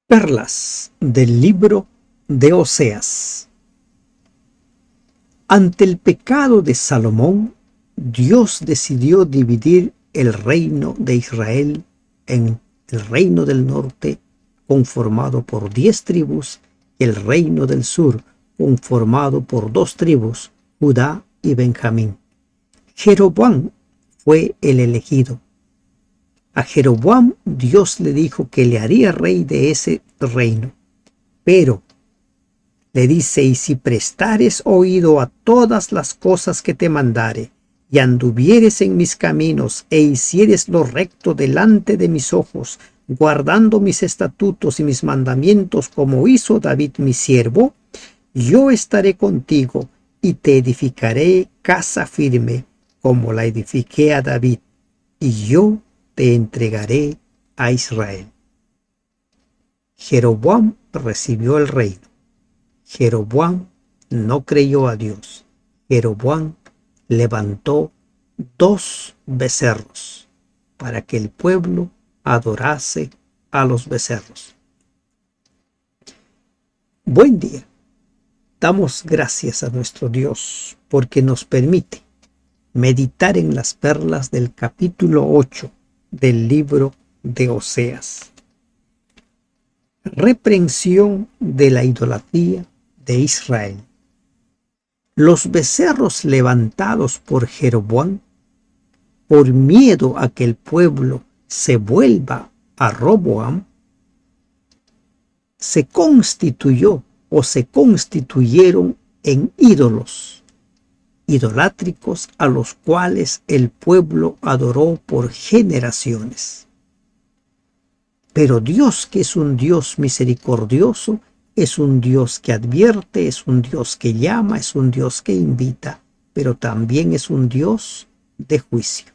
Perlas del libro de Oseas. Ante el pecado de Salomón, Dios decidió dividir el reino de Israel en el reino del norte, conformado por 10 tribus, y el reino del sur, conformado por 2 tribus, Judá y Benjamín. Jeroboam fue el elegido. A Jeroboam Dios le dijo que le haría rey de ese reino. Pero le dice: y si prestares oído a todas las cosas que te mandare, y anduvieres en mis caminos, e hicieres lo recto delante de mis ojos, guardando mis estatutos y mis mandamientos, como hizo David mi siervo, yo estaré contigo, y te edificaré casa firme, como la edifiqué a David, y yo te entregaré a Israel. Jeroboam recibió el reino. Jeroboam no creyó a Dios. Jeroboam levantó 2 becerros para que el pueblo adorase a los becerros. Buen día. Damos gracias a nuestro Dios porque nos permite meditar en las perlas del capítulo 8 del libro de Oseas. Reprensión de la idolatría de Israel. Los becerros levantados por Jeroboam, por miedo a que el pueblo se vuelva a Roboam, se constituyeron en ídolos idolátricos a los cuales el pueblo adoró por generaciones. Pero Dios, que es un Dios misericordioso, es un Dios que advierte, es un Dios que llama, es un Dios que invita, pero también es un Dios de juicio.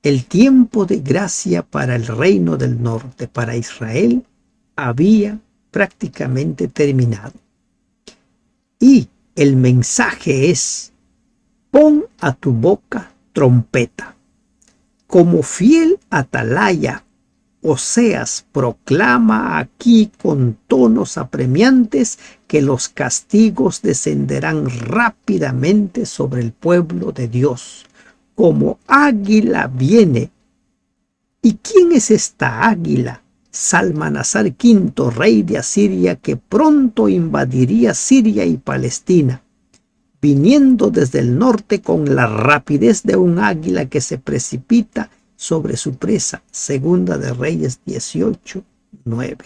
El tiempo de gracia para el reino del norte, para Israel, había prácticamente terminado. Y el mensaje es: pon a tu boca trompeta. Como fiel atalaya, Oseas proclama aquí con tonos apremiantes que los castigos descenderán rápidamente sobre el pueblo de Dios. Como águila viene. ¿Y quién es esta águila? Salmanasar V, rey de Asiria, que pronto invadiría Siria y Palestina, viniendo desde el norte con la rapidez de un águila que se precipita sobre su presa. Segunda de Reyes 18:9.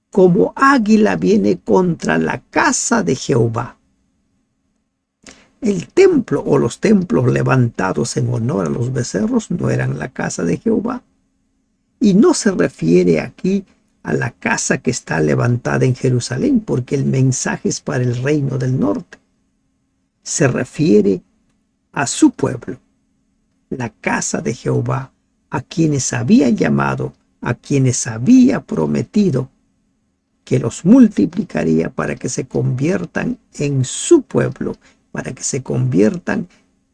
Como águila viene contra la casa de Jehová. El templo o los templos levantados en honor a los becerros no eran la casa de Jehová. Y no se refiere aquí a la casa que está levantada en Jerusalén, porque el mensaje es para el reino del norte. Se refiere a su pueblo, la casa de Jehová, a quienes había llamado, a quienes había prometido que los multiplicaría para que se conviertan en su pueblo, para que se conviertan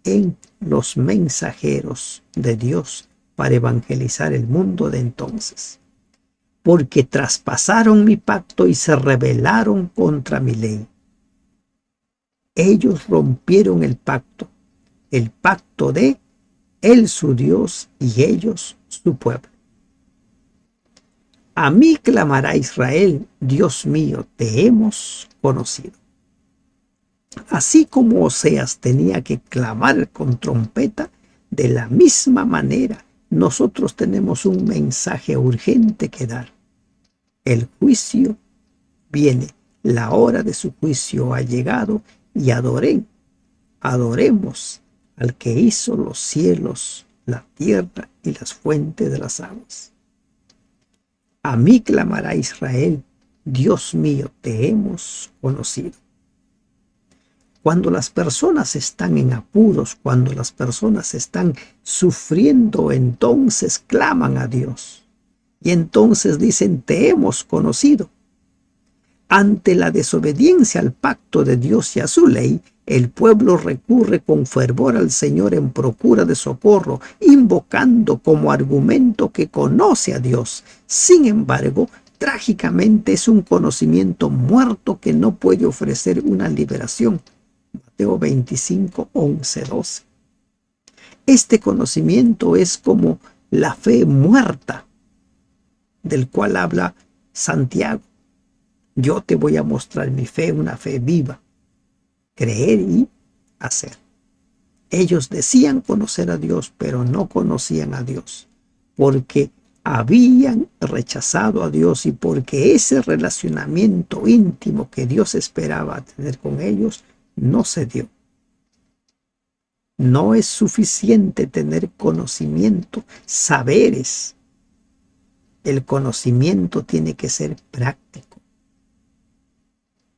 en los mensajeros de Dios para evangelizar el mundo de entonces. Porque traspasaron mi pacto y se rebelaron contra mi ley. Ellos rompieron el pacto de Él su Dios y ellos su pueblo. A mí clamará Israel: Dios mío, te hemos conocido. Así como Oseas tenía que clamar con trompeta, de la misma manera nosotros tenemos un mensaje urgente que dar. El juicio viene, la hora de su juicio ha llegado, y adoremos al que hizo los cielos, la tierra y las fuentes de las aguas. A mí clamará Israel: Dios mío, te hemos conocido. Cuando las personas están en apuros, cuando las personas están sufriendo, entonces claman a Dios. Y entonces dicen: te hemos conocido. Ante la desobediencia al pacto de Dios y a su ley, el pueblo recurre con fervor al Señor en procura de socorro, invocando como argumento que conoce a Dios. Sin embargo, trágicamente es un conocimiento muerto que no puede ofrecer una liberación. Mateo 25, 11, 12. Este conocimiento es como la fe muerta, del cual habla Santiago. Yo te voy a mostrar mi fe, una fe viva. Creer y hacer. Ellos decían conocer a Dios, pero no conocían a Dios, porque habían rechazado a Dios y porque ese relacionamiento íntimo que Dios esperaba tener con ellos no se dio. No es suficiente tener conocimiento, saberes. El conocimiento tiene que ser práctico.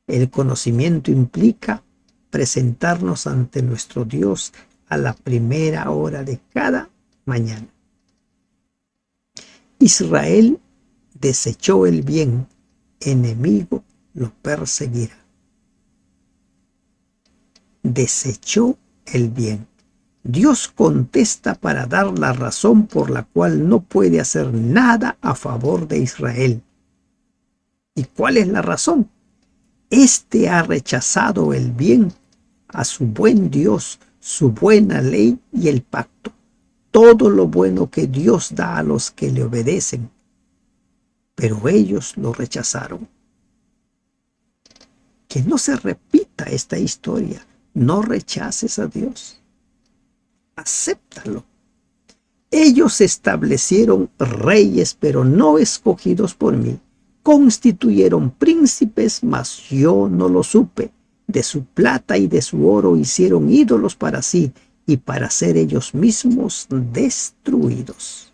El conocimiento implica presentarnos ante nuestro Dios a la primera hora de cada mañana. Israel desechó el bien, enemigo lo perseguirá. Desechó el bien. Dios contesta para dar la razón por la cual no puede hacer nada a favor de Israel. ¿Y cuál es la razón? Este ha rechazado el bien, a su buen Dios, su buena ley y el pacto. Todo lo bueno que Dios da a los que le obedecen. Pero ellos lo rechazaron. Que no se repita esta historia. No rechaces a Dios. Acéptalo. Ellos establecieron reyes, pero no escogidos por mí. Constituyeron príncipes, mas yo no lo supe. De su plata y de su oro hicieron ídolos para sí y para ser ellos mismos destruidos.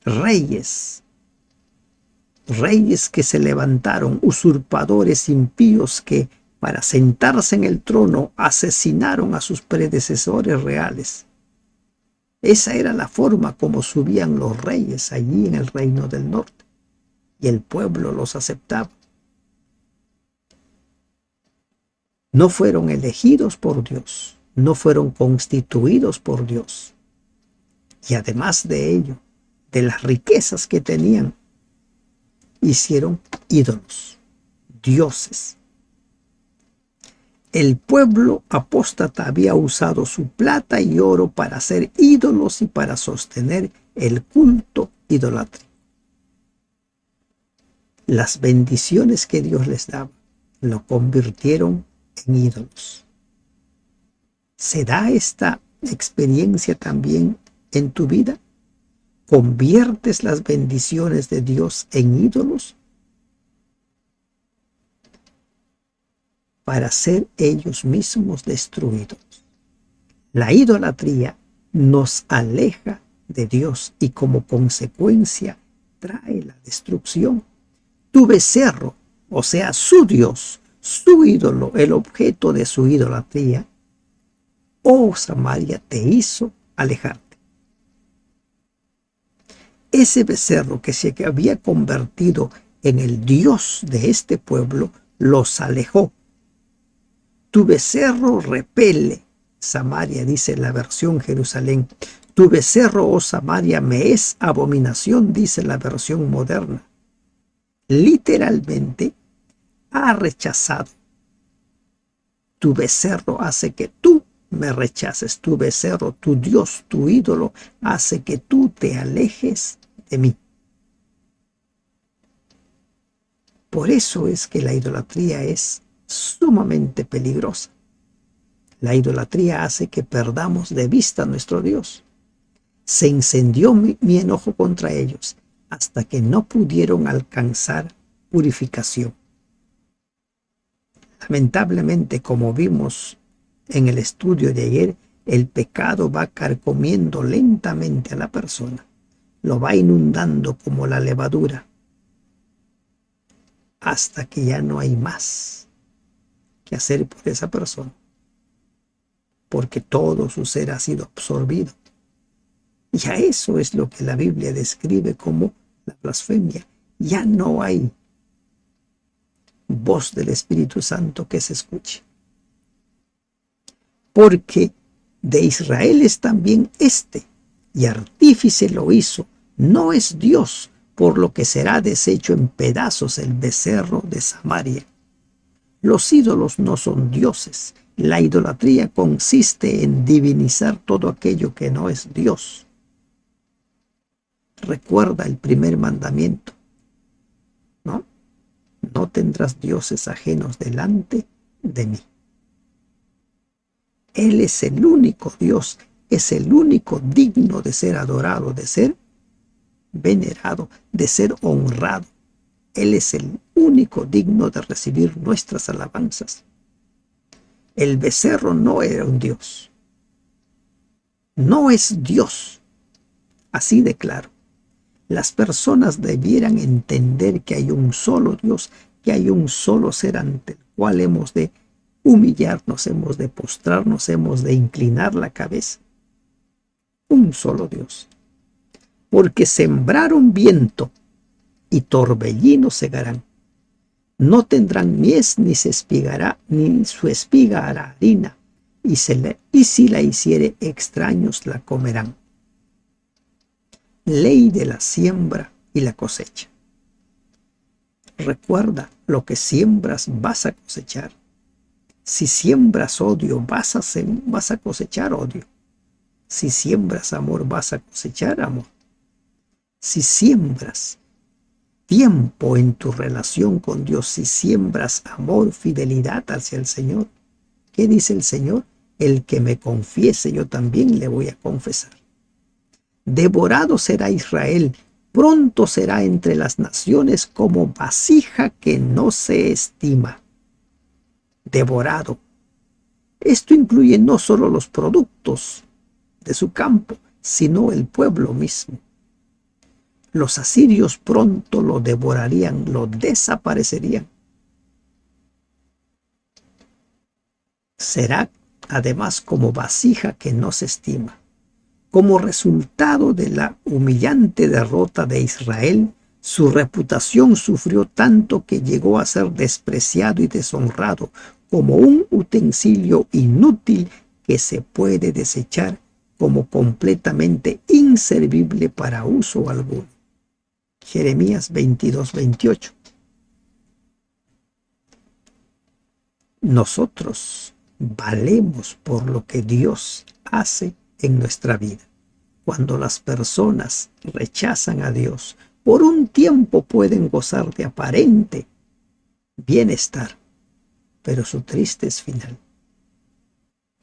Reyes que se levantaron, usurpadores impíos que, para sentarse en el trono, asesinaron a sus predecesores reales. Esa era la forma como subían los reyes allí en el reino del norte, y el pueblo los aceptaba. No fueron elegidos por Dios, no fueron constituidos por Dios. Y además de ello, de las riquezas que tenían, hicieron ídolos, dioses. El pueblo apóstata había usado su plata y oro para hacer ídolos y para sostener el culto idolátrico. Las bendiciones que Dios les daba lo convirtieron en ídolos. ¿Se da esta experiencia también en tu vida? ¿Conviertes las bendiciones de Dios en ídolos para ser ellos mismos destruidos? La idolatría nos aleja de Dios y como consecuencia trae la destrucción. Tu becerro, o sea, su Dios, su ídolo, el objeto de su idolatría, oh Samaria, te hizo alejarte. Ese becerro que se había convertido en el Dios de este pueblo, los alejó. Tu becerro repele, Samaria, dice la versión Jerusalén. Tu becerro, oh Samaria, me es abominación, dice la versión moderna. Literalmente, ha rechazado. Tu becerro hace que tú me rechaces. Tu becerro, tu Dios, tu ídolo, hace que tú te alejes de mí. Por eso es que la idolatría es sumamente peligrosa. La idolatría hace que perdamos de vista a nuestro Dios. Se incendió mi enojo contra ellos hasta que no pudieron alcanzar purificación. Lamentablemente, como vimos en el estudio de ayer, el pecado va carcomiendo lentamente a la persona. Lo va inundando como la levadura hasta que ya no hay más que hacer por esa persona, porque todo su ser ha sido absorbido. Y a eso es lo que la Biblia describe como la blasfemia. Ya no hay voz del Espíritu Santo que se escuche. Porque de Israel es también este, y artífice lo hizo, no es Dios, por lo que será deshecho en pedazos el becerro de Samaria. Los ídolos no son dioses. La idolatría consiste en divinizar todo aquello que no es Dios. Recuerda el primer mandamiento, ¿no? No tendrás dioses ajenos delante de mí. Él es el único Dios, es el único digno de ser adorado, de ser venerado, de ser honrado. Él es el único digno de recibir nuestras alabanzas. El becerro no era un Dios. No es Dios. Así de claro. Las personas debieran entender que hay un solo Dios, que hay un solo ser ante el cual hemos de humillarnos, hemos de postrarnos, hemos de inclinar la cabeza. Un solo Dios. Porque sembraron viento y torbellino segarán. No tendrán mies ni se espigará, ni su espiga hará harina, y si la hiciere extraños la comerán. Ley de la siembra y la cosecha. Recuerda, lo que siembras vas a cosechar. Si siembras odio, vas a cosechar odio. Si siembras amor, vas a cosechar amor. Si siembras tiempo en tu relación con Dios, si siembras amor, fidelidad hacia el Señor, ¿qué dice el Señor? El que me confiese, yo también le voy a confesar. Devorado será Israel, pronto será entre las naciones como vasija que no se estima. Devorado. Esto incluye no solo los productos de su campo, sino el pueblo mismo. Los asirios pronto lo devorarían, lo desaparecerían. Será además como vasija que no se estima. Como resultado de la humillante derrota de Israel, su reputación sufrió tanto que llegó a ser despreciado y deshonrado como un utensilio inútil que se puede desechar como completamente inservible para uso alguno. Jeremías 22:28. Nosotros valemos por lo que Dios hace en nuestra vida. Cuando las personas rechazan a Dios, por un tiempo pueden gozar de aparente bienestar, pero su triste es final.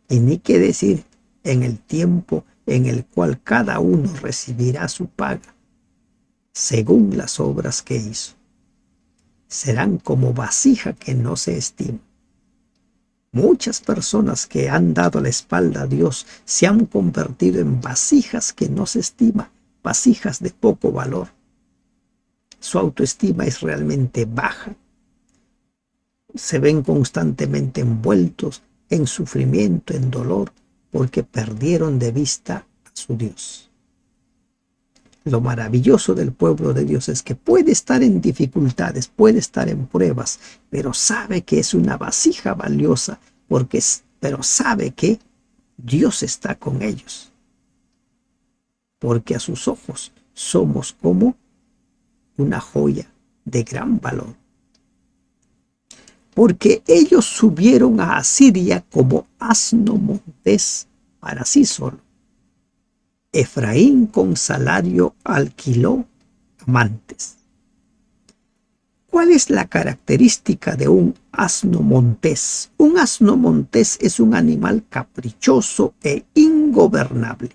Y ni qué decir en el tiempo en el cual cada uno recibirá su paga, según las obras que hizo. Serán como vasija que no se estima. Muchas personas que han dado la espalda a Dios se han convertido en vasijas que no se estima, vasijas de poco valor. Su autoestima es realmente baja. Se ven constantemente envueltos en sufrimiento, en dolor, porque perdieron de vista a su Dios. Lo maravilloso del pueblo de Dios es que puede estar en dificultades, puede estar en pruebas, pero sabe que es una vasija valiosa, pero sabe que Dios está con ellos. Porque a sus ojos somos como una joya de gran valor. Porque ellos subieron a Asiria como asno montés para sí solo. Efraín con salario alquiló amantes. ¿Cuál es la característica de un asno montés? Un asno montés es un animal caprichoso e ingobernable.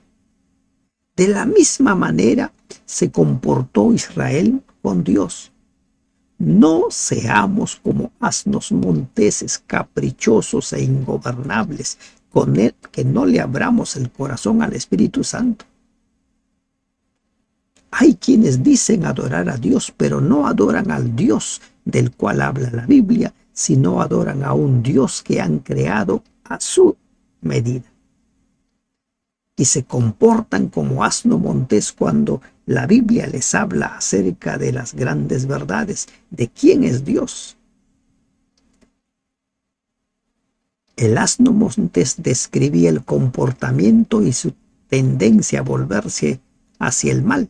De la misma manera se comportó Israel con Dios. No seamos como asnos monteses, caprichosos e ingobernables, con él que no le abramos el corazón al Espíritu Santo. Hay quienes dicen adorar a Dios, pero no adoran al Dios del cual habla la Biblia, sino adoran a un Dios que han creado a su medida. Y se comportan como asno montés cuando la Biblia les habla acerca de las grandes verdades, de quién es Dios. El asno montés describía el comportamiento y su tendencia a volverse hacia el mal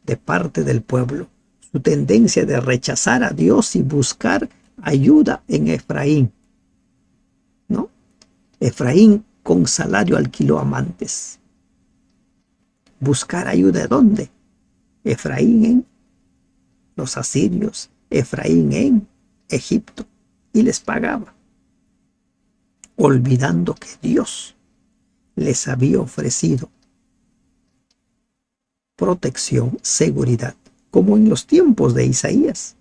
de parte del pueblo, su tendencia de rechazar a Dios y buscar ayuda en Efraín, ¿no? Efraín con salario alquiló amantes. ¿Buscar ayuda de dónde? Efraín en los asirios, Efraín en Egipto, y les pagaba, olvidando que Dios les había ofrecido protección, seguridad, como en los tiempos de Isaías.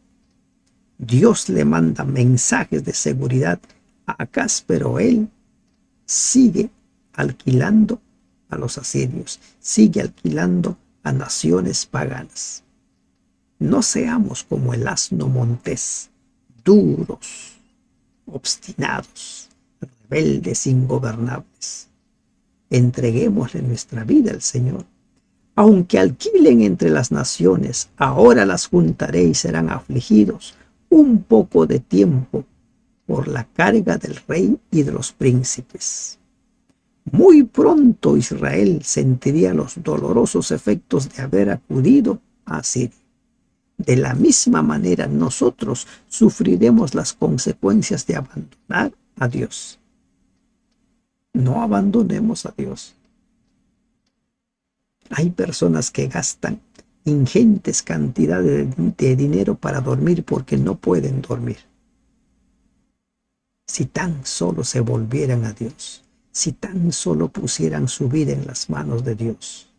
Dios le manda mensajes de seguridad a Acaz, pero él sigue alquilando a los asirios, sigue alquilando a naciones paganas. No seamos como el asno montés, duros, obstinados, rebeldes, ingobernables. Entreguémosle nuestra vida al Señor. Aunque alquilen entre las naciones, ahora las juntaré y serán afligidos un poco de tiempo por la carga del rey y de los príncipes. Muy pronto Israel sentiría los dolorosos efectos de haber acudido a Asiria. De la misma manera nosotros sufriremos las consecuencias de abandonar a Dios. No abandonemos a Dios. Hay personas que gastan ingentes cantidades de dinero para dormir porque no pueden dormir. Si tan solo se volvieran a Dios, si tan solo pusieran su vida en las manos de Dios,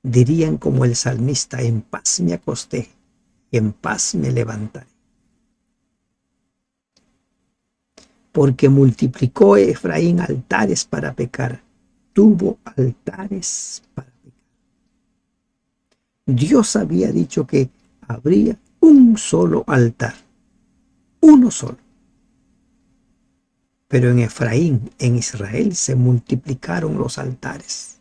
dirían como el salmista: en paz me acosté, en paz me levantaré. Porque multiplicó Efraín altares para pecar, tuvo altares para pecar. Dios había dicho que habría un solo altar, uno solo. Pero en Efraín, en Israel, se multiplicaron los altares.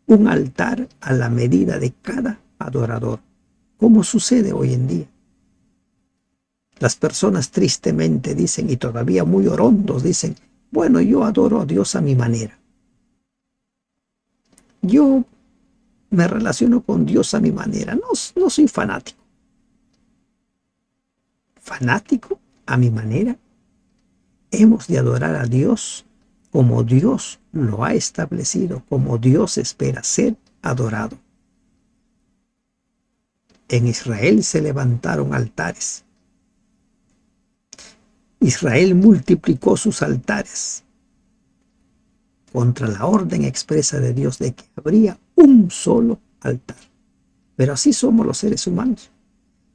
Un altar a la medida de cada adorador, como sucede hoy en día. Las personas tristemente dicen, y todavía muy orondos dicen: bueno, yo adoro a Dios a mi manera. Yo me relaciono con Dios a mi manera. No soy fanático. ¿Fanático a mi manera? Hemos de adorar a Dios como Dios lo ha establecido, como Dios espera ser adorado. En Israel se levantaron altares. Israel multiplicó sus altares contra la orden expresa de Dios de que habría un solo altar. Pero así somos los seres humanos.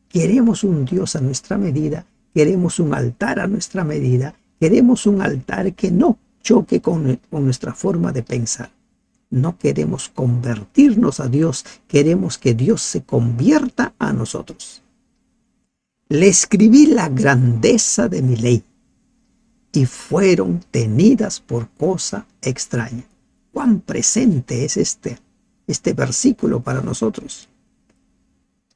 Queremos un Dios a nuestra medida, queremos un altar a nuestra medida, queremos un altar que no choque con nuestra forma de pensar. No queremos convertirnos a Dios, queremos que Dios se convierta a nosotros. Le escribí la grandeza de mi ley y fueron tenidas por cosa extraña. Cuán presente es este versículo para nosotros.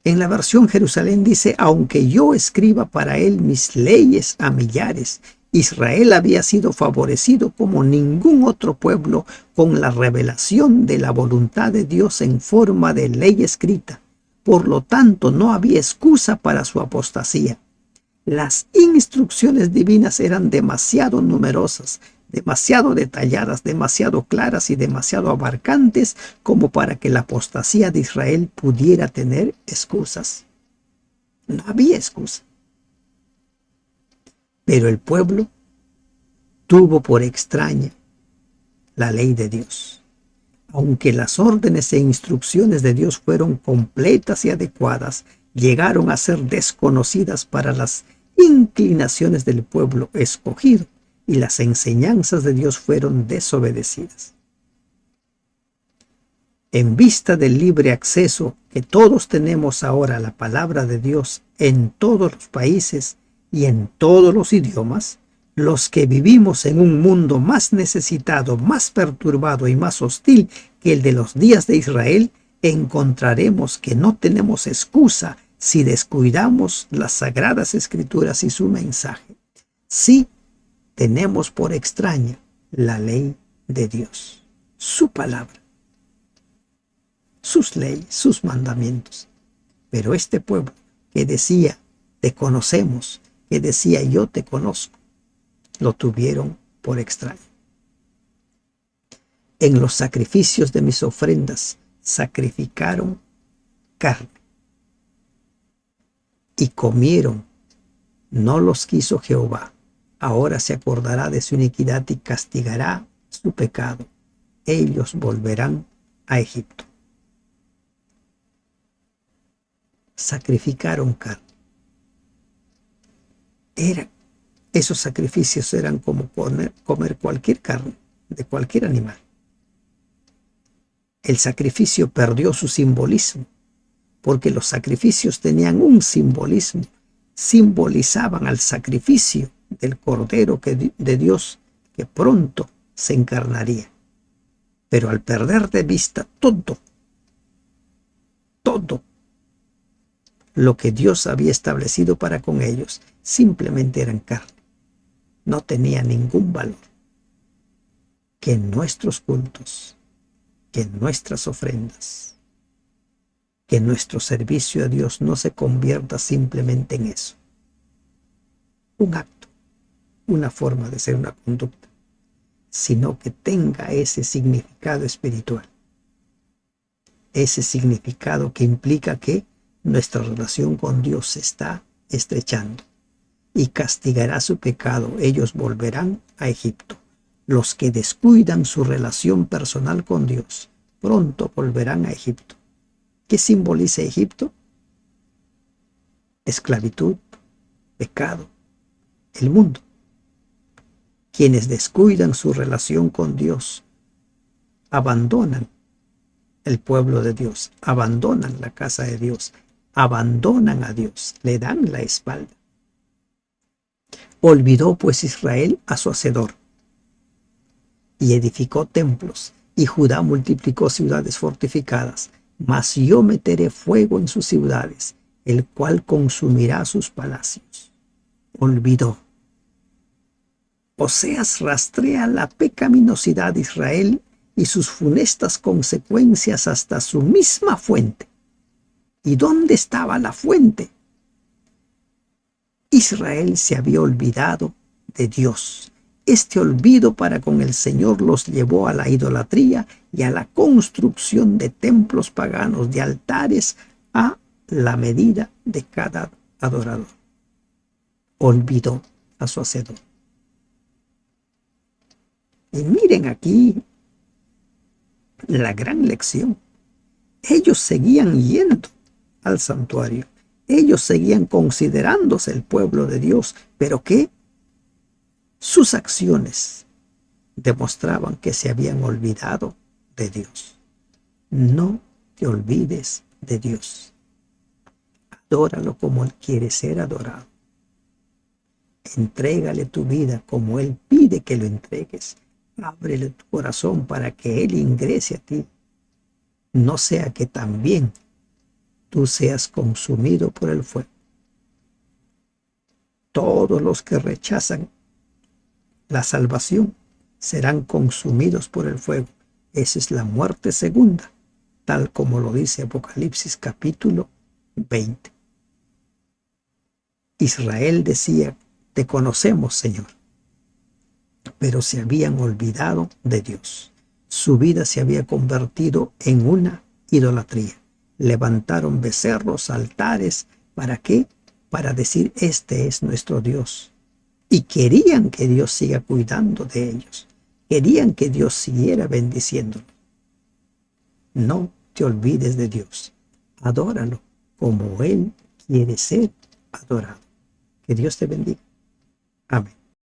En la versión Jerusalén dice: aunque yo escriba para él mis leyes a millares, Israel había sido favorecido como ningún otro pueblo con la revelación de la voluntad de Dios en forma de ley escrita. Por lo tanto, no había excusa para su apostasía. Las instrucciones divinas eran demasiado numerosas, demasiado detalladas, demasiado claras y demasiado abarcantes como para que la apostasía de Israel pudiera tener excusas. No había excusa. Pero el pueblo tuvo por extraña la ley de Dios. Aunque las órdenes e instrucciones de Dios fueron completas y adecuadas, llegaron a ser desconocidas para las inclinaciones del pueblo escogido, y las enseñanzas de Dios fueron desobedecidas. En vista del libre acceso que todos tenemos ahora a la palabra de Dios en todos los países y en todos los idiomas, los que vivimos en un mundo más necesitado, más perturbado y más hostil que el de los días de Israel, encontraremos que no tenemos excusa si descuidamos las sagradas escrituras y su mensaje. Sí tenemos por extraña la ley de Dios, su palabra, sus leyes, sus mandamientos. Pero este pueblo que decía, te conocemos, que decía, yo te conozco, lo tuvieron por extraño. En los sacrificios de mis ofrendas sacrificaron carne y comieron. No los quiso Jehová. Ahora se acordará de su iniquidad y castigará su pecado. Ellos volverán a Egipto. Sacrificaron carne. Esos sacrificios eran como comer cualquier carne de cualquier animal. El sacrificio perdió su simbolismo, porque los sacrificios tenían un simbolismo. Simbolizaban al sacrificio del Cordero de Dios que pronto se encarnaría. Pero al perder de vista todo lo que Dios había establecido para con ellos, simplemente eran carne. No tenía ningún valor. Que nuestros cultos, que nuestras ofrendas, que nuestro servicio a Dios no se convierta simplemente en eso. Un acto, una forma de ser, una conducta, sino que tenga ese significado espiritual. Ese significado que implica que nuestra relación con Dios se está estrechando y castigará su pecado. Ellos volverán a Egipto. Los que descuidan su relación personal con Dios pronto volverán a Egipto. ¿Qué simboliza Egipto? Esclavitud, pecado, el mundo. Quienes descuidan su relación con Dios abandonan el pueblo de Dios, abandonan la casa de Dios, abandonan a Dios, le dan la espalda. Olvidó pues Israel a su hacedor y edificó templos, y Judá multiplicó ciudades fortificadas. Mas yo meteré fuego en sus ciudades, el cual consumirá sus palacios. Olvidó. Oseas rastrea la pecaminosidad de Israel y sus funestas consecuencias hasta su misma fuente. ¿Y dónde estaba la fuente? Israel se había olvidado de Dios. Este olvido para con el Señor los llevó a la idolatría y a la construcción de templos paganos, de altares a la medida de cada adorador. Olvidó a su hacedor. Y miren aquí la gran lección. Ellos seguían yendo al santuario. Ellos seguían considerándose el pueblo de Dios, pero ¿qué? Sus acciones demostraban que se habían olvidado de Dios. No te olvides de Dios. Adóralo como Él quiere ser adorado. Entrégale tu vida como Él pide que lo entregues. Ábrele tu corazón para que Él ingrese a ti. No sea que también tú seas consumido por el fuego. Todos los que rechazan la salvación serán consumidos por el fuego. Esa es la muerte segunda, tal como lo dice Apocalipsis capítulo 20. Israel decía, te conocemos, Señor, pero se habían olvidado de Dios. Su vida se había convertido en una idolatría. Levantaron becerros, altares, ¿para qué? Para decir, este es nuestro Dios. Y querían que Dios siga cuidando de ellos. Querían que Dios siguiera bendiciéndolos. No te olvides de Dios. Adóralo como Él quiere ser adorado. Que Dios te bendiga. Amén.